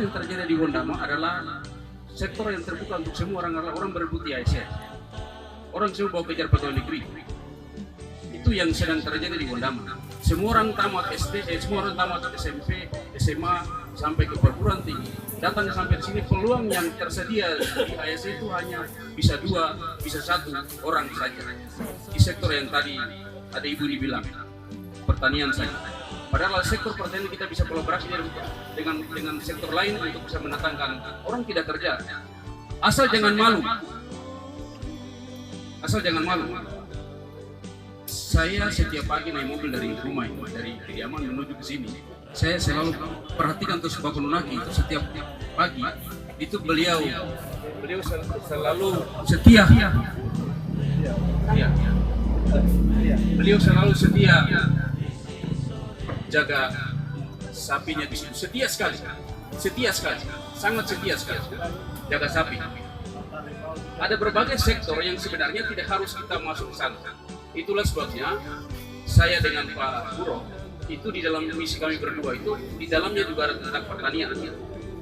yang terjadi di Wondama adalah sektor yang terbuka untuk semua orang berebut di ASN. Orang semua bawa kejar pegawai negeri. Itu yang sedang terjadi di Wondama. Semua orang tamat SD, semua orang tamat SMP, SMA sampai ke perguruan tinggi. Datang sampai di sini, peluang yang tersedia di ASN itu hanya bisa 2, bisa 1 orang saja. Di sektor yang tadi ada Ibu dibilang, pertanian saja. Padahal sektor pertanian kita bisa kolaborasi dengan sektor lain untuk bisa mendatangkan orang tidak kerja. Asal jangan malu. Asal jangan malu. Saya setiap pagi naik mobil dari rumah ini, dari Kediaman menuju ke sini. Saya selalu perhatikan terus Bapak Nunaki itu setiap pagi itu beliau selalu setia. Ya. Beliau selalu setia jaga sapinya di situ. Setia sekali, sangat setia sekali jaga sapi. Ada berbagai sektor yang sebenarnya tidak harus kita masuk ke sana. Itulah sebabnya saya dengan Pak Puro itu di dalam misi kami berdua itu di dalamnya juga ada tentang pertanian.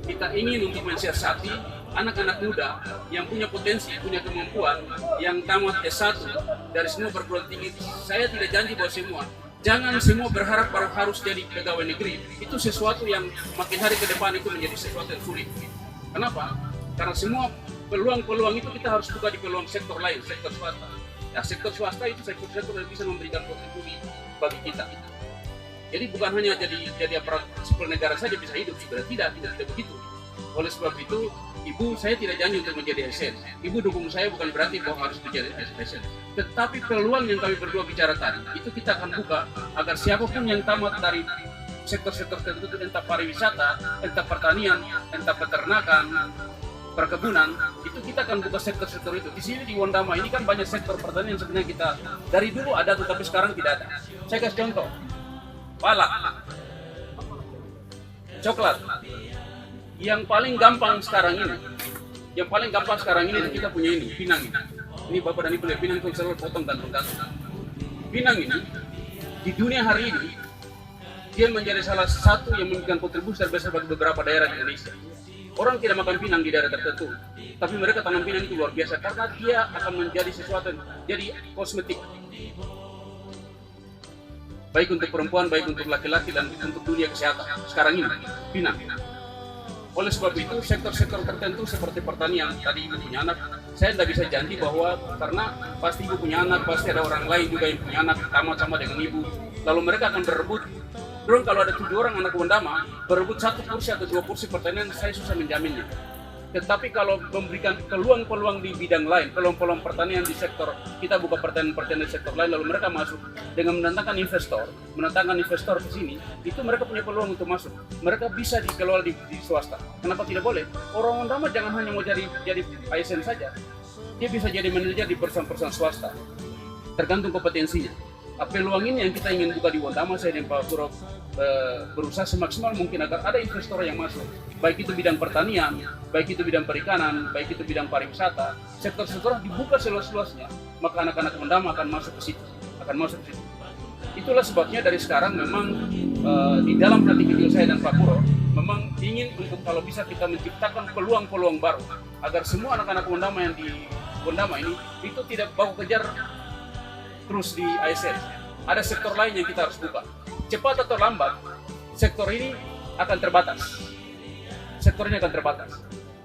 Kita ingin untuk mensiasati anak-anak muda yang punya potensi, punya kemampuan, yang tamat S1 dari semua perguruan tinggi. Saya tidak janji bahwa semua. Jangan semua berharap baru harus jadi pegawai negeri. Itu sesuatu yang makin hari ke depan itu menjadi sesuatu yang sulit. Kenapa? Karena semua peluang-peluang itu kita harus buka di peluang sektor lain, sektor swasta. Nah, sektor swasta itu sektor yang bisa memberikan kontribusi bagi kita. Jadi bukan hanya jadi aparat sipil negara saja bisa hidup, sebenarnya tidak begitu. Oleh sebab itu, Ibu, saya tidak janji untuk menjadi ASN. Ibu dukung saya bukan berarti bahwa harus menjadi ASN. Tetapi peluang yang kami berdua bicara tadi, itu kita akan buka agar siapapun yang tamat dari sektor-sektor tertentu, entah pariwisata, entah pertanian, entah peternakan, perkebunan, itu kita akan buka sektor-sektor itu. Di sini di Wondama ini kan banyak sektor pertanian yang sebenarnya kita dari dulu ada, tetapi sekarang tidak ada. Saya kasih contoh, pala, coklat. Yang paling gampang sekarang ini kita punya ini, pinang ini. Ini Bapak dan Ibu lihat pinang itu selalu potong gantung-gantung. Pinang ini di dunia hari ini dia menjadi salah satu yang memberikan kontribusi terbesar bagi beberapa daerah di Indonesia. Orang tidak makan pinang di daerah tertentu, tapi mereka tanam pinang itu luar biasa karena dia akan menjadi sesuatu, jadi kosmetik. Baik untuk perempuan, baik untuk laki-laki, dan untuk dunia kesehatan. Sekarang ini, pinang. Oleh sebab itu, sektor-sektor tertentu seperti pertanian, tadi Ibu punya anak, saya tidak bisa janji bahwa karena pasti Ibu punya anak, pasti ada orang lain juga yang punya anak, sama-sama dengan Ibu. Lalu mereka akan berebut. Belum kalau ada 7 orang anak Wondama, berebut 1 kursi atau 2 kursi pertanian, saya susah menjaminnya. Tetapi kalau memberikan peluang-peluang di bidang lain, peluang-peluang pertanian di sektor, kita buka pertanian di sektor lain, lalu mereka masuk dengan mendatangkan investor ke sini, itu mereka punya peluang untuk masuk. Mereka bisa dikelola di swasta. Kenapa tidak boleh? Orang Wondama jangan hanya mau jadi ASN saja. Dia bisa jadi manajer di perusahaan-perusahaan swasta. Tergantung kompetensinya. Peluang ini yang kita ingin buka di Wondama, saya dan Pak Puro berusaha semaksimal mungkin agar ada investor yang masuk, baik itu bidang pertanian, baik itu bidang perikanan, baik itu bidang pariwisata, sektor-sektor dibuka seluas-luasnya, maka anak-anak Wondama akan masuk ke situ, Itulah sebabnya dari sekarang memang di dalam hati kecil saya dan Pak Puro memang ingin untuk kalau bisa kita menciptakan peluang-peluang baru agar semua anak-anak Wondama yang di Wondama ini itu tidak bawa kejar terus di ASN. Ada sektor lain yang kita harus buka. Cepat atau lambat, sektor ini akan terbatas.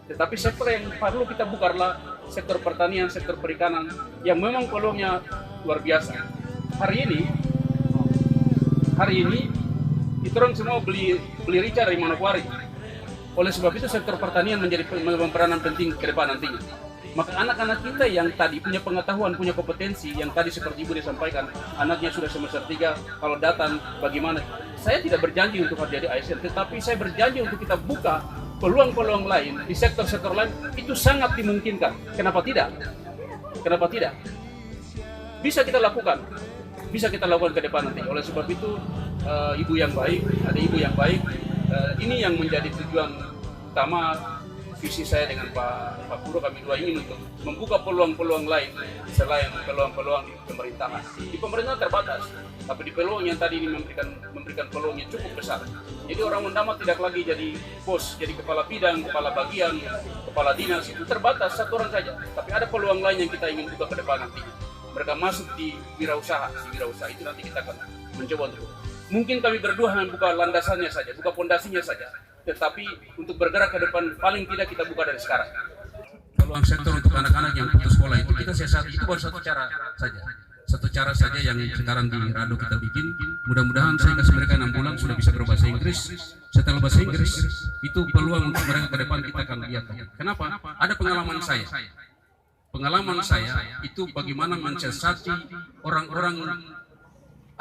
Tetapi sektor yang perlu kita buka adalah sektor pertanian, sektor perikanan, yang memang peluangnya luar biasa. Hari ini, kita orang semua beli rica dari Manokwari. Oleh sebab itu, sektor pertanian menjadi peranan penting ke depan nantinya. Maka anak-anak kita yang tadi punya pengetahuan, punya kompetensi, yang tadi seperti Ibu disampaikan, anaknya sudah semester 3, kalau datang bagaimana? Saya tidak berjanji untuk jadi ASN, tetapi saya berjanji untuk kita buka peluang-peluang lain di sektor-sektor lain, itu sangat dimungkinkan. Kenapa tidak? Bisa kita lakukan ke depan nanti. Oleh sebab itu, Ibu yang baik, ada Ibu yang baik, ini yang menjadi tujuan utama visi saya dengan Pak Puro, kami dua ingin untuk membuka peluang-peluang lain selain peluang-peluang di pemerintahan. Di pemerintahan terbatas, tapi di peluang yang tadi ini memberikan peluang yang cukup besar. Jadi orang Undama tidak lagi jadi bos, jadi kepala bidang, kepala bagian, kepala dinas, itu terbatas satu orang saja. Tapi ada peluang lain yang kita ingin buka ke depan nanti. Mereka masuk di wirausaha itu nanti kita akan mencoba untuk. Mungkin kami berdua hanya buka landasannya saja, buka pondasinya saja. Tetapi untuk bergerak ke depan paling tidak kita buka dari sekarang. Peluang sektor untuk anak-anak yang putus sekolah itu kita siasati, itu baru satu cara saja yang sekarang di Rado kita bikin. Mudah-mudahan saya kasih mereka 6 bulan sudah bisa berbahasa Inggris. Setelah bahasa Inggris itu peluang untuk mereka ke depan kita akan lihat. Kenapa? Ada pengalaman saya. Pengalaman saya itu bagaimana mensiasati orang-orang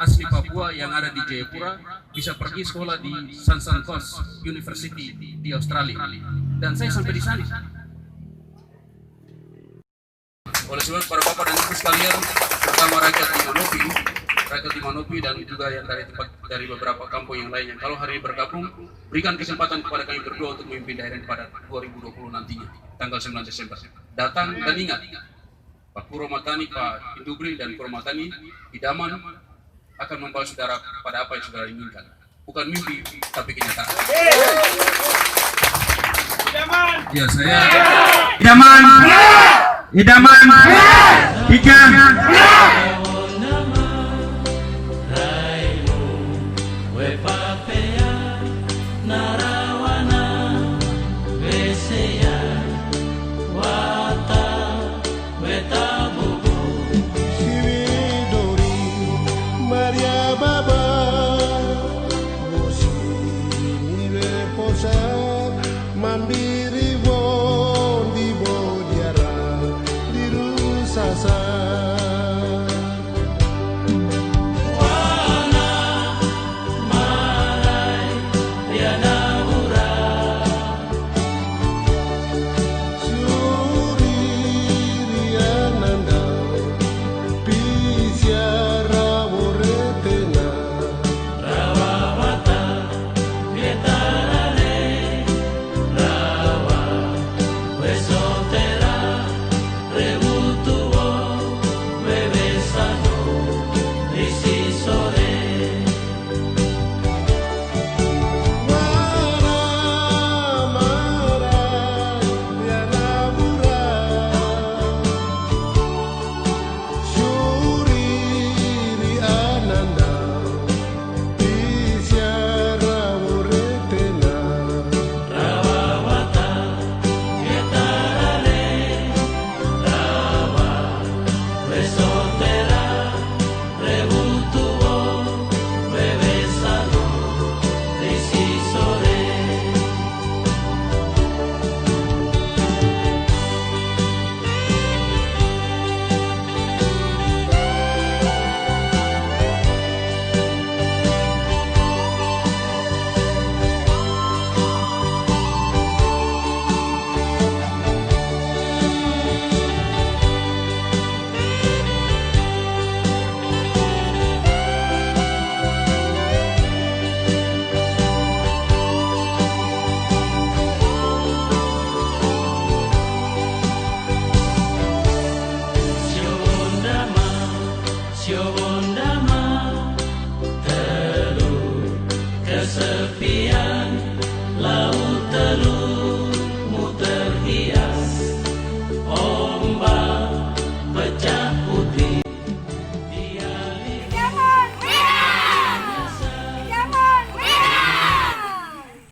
asli Papua yang ada di Jayapura bisa pergi sekolah di Sunshine Coast University di Australia, dan saya sampai di sana. Oleh sebab para bapak dan ibu sekalian, terutama rakyat di Manopi dan juga yang dari beberapa kampung yang lainnya, kalau hari ini bergabung, berikan kesempatan kepada kami berdua untuk memimpin daerah pada 2020 nantinya, tanggal 9 Desember. Datang dan ingat, Pak Puro Matani, Pak Indubri dan Puro Matani idaman akan membawa saudara pada apa yang saudara inginkan. Bukan mimpi, tapi kenyataan. Ya, saya idaman 3. Mandiri bon di bodiara di Rusasa.